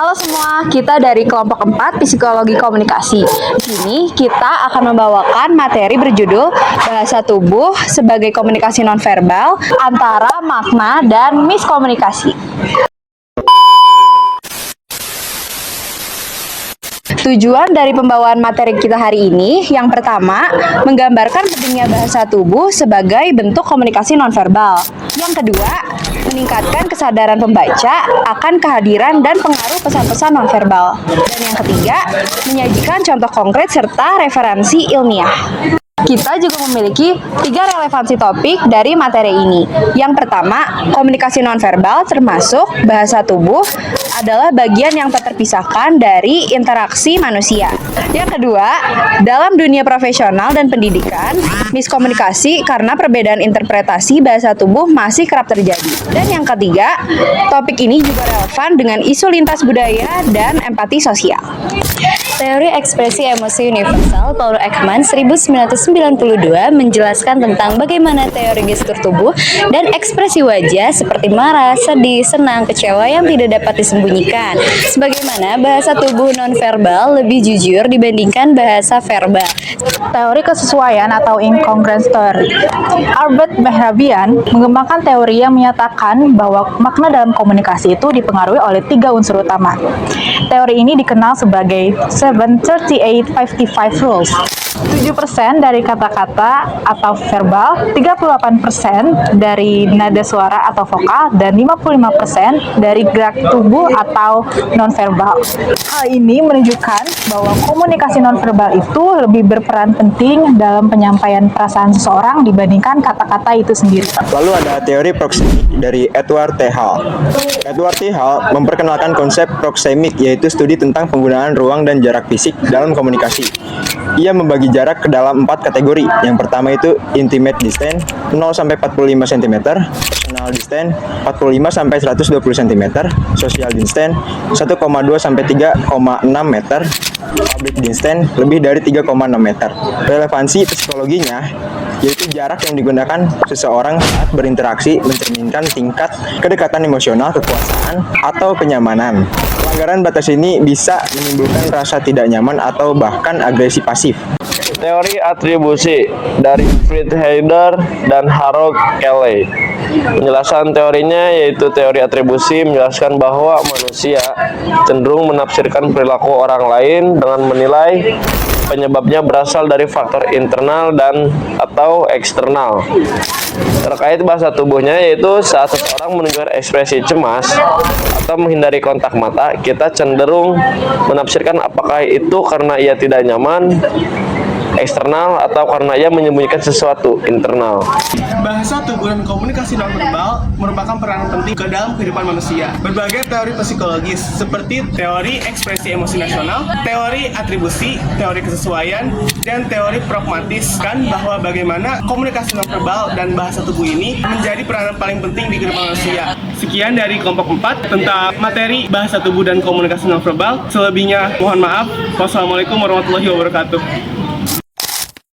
Halo semua, kita dari kelompok 4 Psikologi Komunikasi. Di sini kita akan membawakan materi berjudul Bahasa Tubuh sebagai Komunikasi Nonverbal antara Makna dan Miskomunikasi. Tujuan dari pembawaan materi kita hari ini, yang pertama, menggambarkan pentingnya bahasa tubuh sebagai bentuk komunikasi nonverbal. Yang kedua, meningkatkan kesadaran pembaca akan kehadiran dan pengaruh pesan-pesan nonverbal. Dan yang ketiga, menyajikan contoh konkret serta referensi ilmiah. Kita juga memiliki 3 relevansi topik dari materi ini. Yang pertama, komunikasi nonverbal termasuk bahasa tubuh adalah bagian yang tak terpisahkan dari interaksi manusia. Yang kedua, dalam dunia profesional dan pendidikan, miskomunikasi karena perbedaan interpretasi bahasa tubuh masih kerap terjadi. Dan yang ketiga, topik ini juga relevan dengan isu lintas budaya dan empati sosial. Teori ekspresi emosi universal Paul Ekman 1992 menjelaskan tentang bagaimana teori gestur tubuh dan ekspresi wajah seperti marah, sedih, senang, kecewa yang tidak dapat disembunyikan. Sebagaimana bahasa tubuh nonverbal lebih jujur dibandingkan bahasa verbal. Teori kesesuaian atau incongruence theory. Albert Mehrabian mengembangkan teori yang menyatakan bahwa makna dalam komunikasi itu dipengaruhi oleh 3 unsur utama. Teori ini dikenal sebagai 73855 rules. 7% dari kata-kata atau verbal, 38% dari nada suara atau vokal, dan 55% dari gerak tubuh atau nonverbal. Hal ini menunjukkan bahwa komunikasi nonverbal itu lebih berperan penting dalam penyampaian perasaan seseorang dibandingkan kata-kata itu sendiri. Lalu ada teori proxemik dari Edward T. Hall. Edward T. Hall memperkenalkan konsep proxemik, yaitu studi tentang penggunaan ruang dan jarak fisik dalam komunikasi. Ia membagi jarak ke dalam 4 kategori. Yang pertama itu intimate distance 0 sampai 45 cm, personal distance 45 sampai 120 cm, social distance 1,2 sampai 3,6 meter, public distance lebih dari 3,6 meter. Relevansi psikologinya yaitu jarak yang digunakan seseorang saat berinteraksi mencerminkan tingkat kedekatan emosional, kekuasaan, atau kenyamanan. Pelanggaran batas ini bisa menimbulkan rasa tidak nyaman atau bahkan agresi pasif. Teori atribusi dari Friedhelder dan Harold Cayley. Penjelasan teorinya yaitu teori atribusi menjelaskan bahwa manusia cenderung menafsirkan perilaku orang lain dengan menilai penyebabnya berasal dari faktor internal dan atau eksternal. Terkait bahasa tubuhnya yaitu saat seseorang menunjukkan ekspresi cemas atau menghindari kontak mata, kita cenderung menafsirkan apakah itu karena ia tidak nyaman eksternal atau karena ia menyembunyikan sesuatu internal. Bahasa tubuh dan komunikasi nonverbal merupakan peranan penting ke dalam kehidupan manusia. Berbagai teori psikologis seperti teori ekspresi emosi nasional, teori atribusi, teori kesesuaian, dan teori pragmatis kan bahwa bagaimana komunikasi nonverbal dan bahasa tubuh ini menjadi peranan paling penting di kehidupan manusia. Sekian dari kelompok 4 tentang materi bahasa tubuh dan komunikasi nonverbal. Selebihnya mohon maaf. Wassalamualaikum warahmatullahi wabarakatuh.